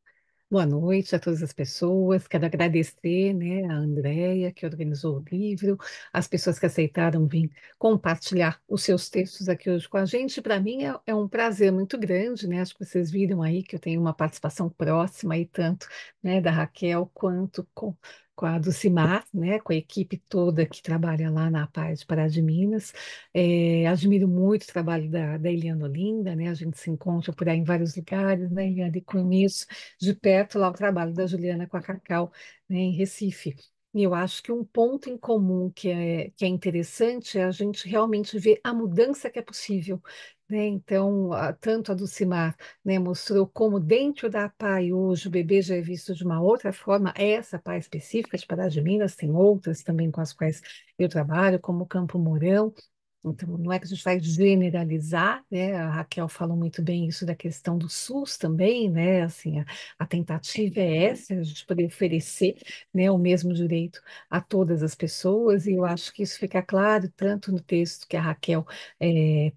boa noite a todas as pessoas. Quero agradecer, né, a Andréia, que organizou o livro, as pessoas que aceitaram vir compartilhar os seus textos aqui hoje com a gente. Para mim é um prazer muito grande, né? Acho que vocês viram aí que eu tenho uma participação próxima aí, tanto, né, da Raquel quanto com a Dulcimar, né, com a equipe toda que trabalha lá na Paz de Pará de Minas. Admiro muito o trabalho da Eliana Olinda, né? A gente se encontra por aí em vários lugares, né, Eliana, e conheço de perto lá o trabalho da Juliana com a Cacau, né, em Recife. E eu acho que um ponto em comum que é interessante é a gente realmente ver a mudança que é possível. Né? Então, tanto a Dulcimar, né, mostrou como dentro da PAI hoje o bebê já é visto de uma outra forma, essa PAI específica de Pará de Minas, tem outras também com as quais eu trabalho, como o Campo Mourão. Então, não é que a gente vai generalizar, né? A Raquel falou muito bem isso da questão do SUS também, né? Assim, a tentativa é essa, a gente poder oferecer, né, o mesmo direito a todas as pessoas, e eu acho que isso fica claro tanto no texto que a Raquel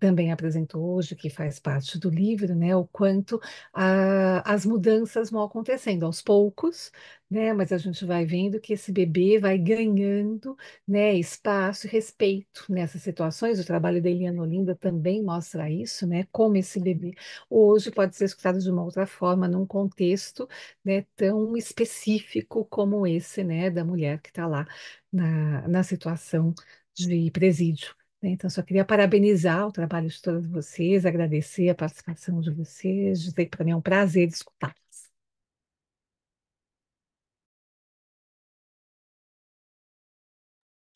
também apresentou hoje, que faz parte do livro, né? O quanto as mudanças vão acontecendo aos poucos, né? Mas a gente vai vendo que esse bebê vai ganhando, né, espaço e respeito nessas situações. O trabalho da Eliana Olinda também mostra isso, né, como esse bebê hoje pode ser escutado de uma outra forma, num contexto, né, tão específico como esse, né, da mulher que está lá na situação de presídio. Né. Então, só queria parabenizar o trabalho de todos vocês, agradecer a participação de vocês, dizer que para mim é um prazer escutá-los.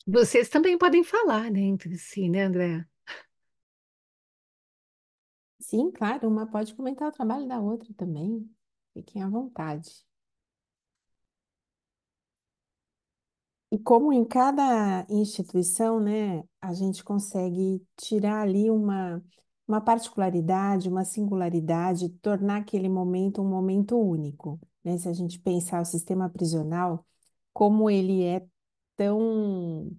Vocês também podem falar, né, entre si, né, André? Sim, claro, uma pode comentar o trabalho da outra também, fiquem à vontade. E como em cada instituição, né, a gente consegue tirar ali uma particularidade, uma singularidade, tornar aquele momento um momento único, né? Se a gente pensar o sistema prisional, como ele é tão,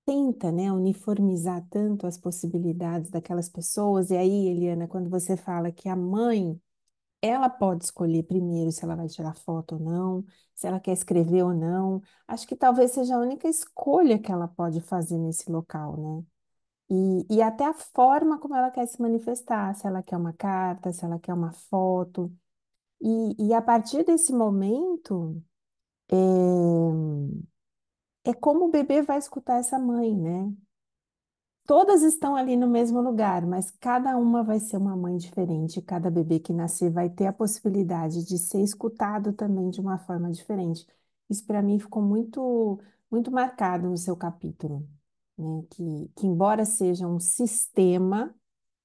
tenta, né, uniformizar tanto as possibilidades daquelas pessoas, e aí, Eliana, quando você fala que a mãe ela pode escolher primeiro se ela vai tirar foto ou não, se ela quer escrever ou não. Acho que talvez seja a única escolha que ela pode fazer nesse local, né? E até a forma como ela quer se manifestar, se ela quer uma carta, se ela quer uma foto. E a partir desse momento, é como o bebê vai escutar essa mãe, né? Todas estão ali no mesmo lugar, mas cada uma vai ser uma mãe diferente. Cada bebê que nascer vai ter a possibilidade de ser escutado também de uma forma diferente. Isso para mim ficou muito marcado no seu capítulo, né? Que embora seja um sistema,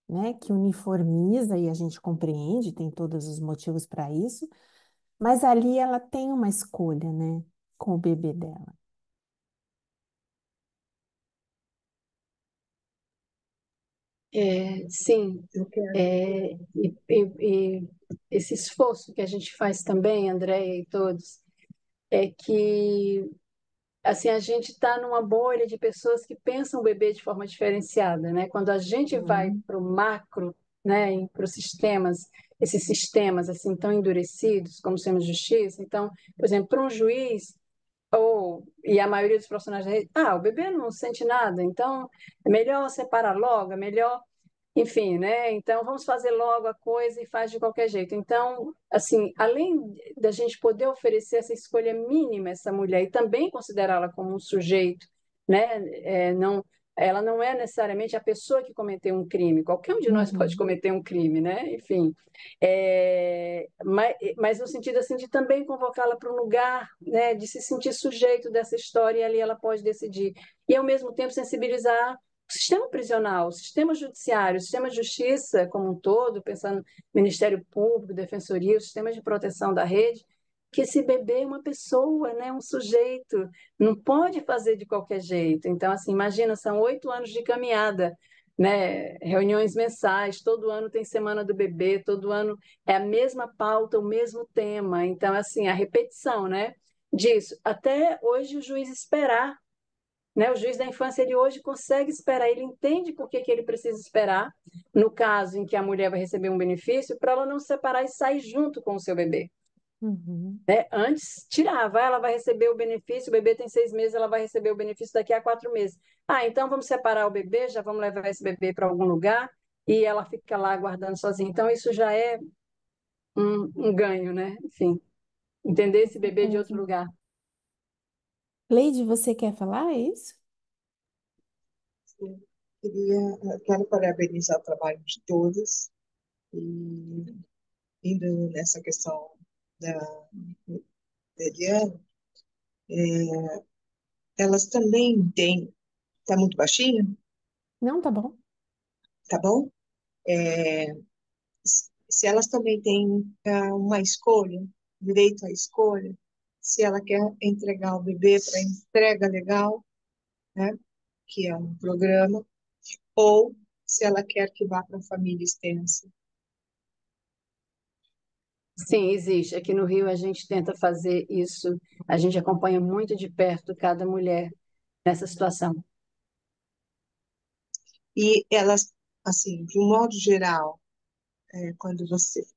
né, que uniformiza e a gente compreende, tem todos os motivos para isso, mas ali ela tem uma escolha, né, com o bebê dela. Sim, e esse esforço que a gente faz também, Andréia e todos, é que assim a gente está numa bolha de pessoas que pensam o bebê de forma diferenciada, né? Quando a gente vai Uhum. para o macro, né, para os sistemas, esses sistemas assim tão endurecidos como o sistema de justiça, então, por exemplo, para um juiz E a maioria dos profissionais da rede, o bebê não sente nada, então é melhor separar logo, é melhor, enfim, né? Então vamos fazer logo a coisa e faz de qualquer jeito. Então, assim, além da gente poder oferecer essa escolha mínima a essa mulher e também considerá-la como um sujeito, né? Não, ela não é necessariamente a pessoa que cometeu um crime. Qualquer um de nós pode Uhum. cometer um crime, né? Enfim, mas no sentido assim de também convocá-la para um lugar, né? De se sentir sujeito dessa história e ali ela pode decidir e ao mesmo tempo sensibilizar o sistema prisional, o sistema judiciário, o sistema de justiça como um todo, pensando no Ministério Público, Defensoria, o sistema de proteção da rede, que esse bebê é uma pessoa, né, um sujeito, não pode fazer de qualquer jeito. Então, assim, imagina, são 8 anos de caminhada, né, reuniões mensais, todo ano tem Semana do Bebê, todo ano é a mesma pauta, o mesmo tema. Então, assim, a repetição, né, disso. Até hoje o juiz esperar, né? O juiz da infância, ele hoje consegue esperar, ele entende por que, que ele precisa esperar, no caso em que a mulher vai receber um benefício, para ela não se separar e sair junto com o seu bebê. Uhum. Né? Antes, tirava, ela vai receber o benefício, o bebê tem 6 meses, ela vai receber o benefício daqui a 4 meses. Então vamos separar o bebê, já vamos levar esse bebê para algum lugar, e ela fica lá aguardando sozinha. Então isso já é um ganho, né? Enfim, entender Com esse bebê de outro certeza. lugar. Leide, você quer falar é isso? Sim. Quero parabenizar o trabalho de todas e indo nessa questão da Eliana, elas também têm, tá muito baixinho, Não, tá bom. tá bom? Se elas também têm uma escolha, direito à escolha, se ela quer entregar o bebê para entrega legal, né, que é um programa, ou se ela quer que vá para a família extensa. Sim, existe. Aqui no Rio a gente tenta fazer isso, a gente acompanha muito de perto cada mulher nessa situação. E elas, assim, de um modo geral, quando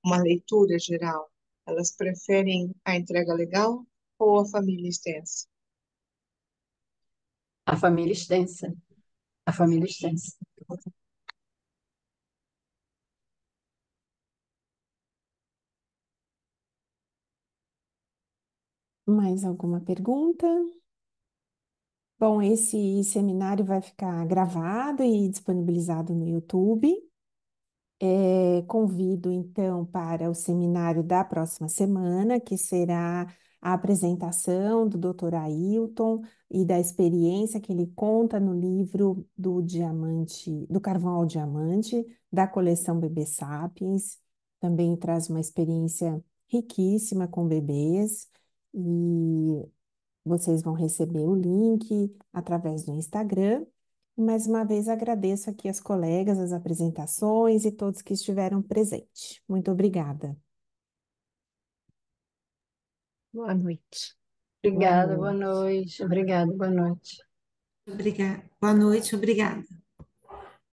uma leitura geral, elas preferem a entrega legal ou a família extensa? A família extensa, a família extensa. Mais alguma pergunta? Bom, esse seminário vai ficar gravado e disponibilizado no YouTube. Convido então para o seminário da próxima semana, que será a apresentação do Dr. Ailton e da experiência que ele conta no livro do Diamante, do Carvão ao Diamante, da coleção Bebê Sapiens. Também traz uma experiência riquíssima com bebês e vocês vão receber o link através do Instagram. Mais uma vez agradeço aqui as colegas, as apresentações e todos que estiveram presentes. Muito obrigada. Boa noite. Boa Obrigada, boa noite. noite. Obrigada, boa noite. Obrigada. Boa noite, obrigada.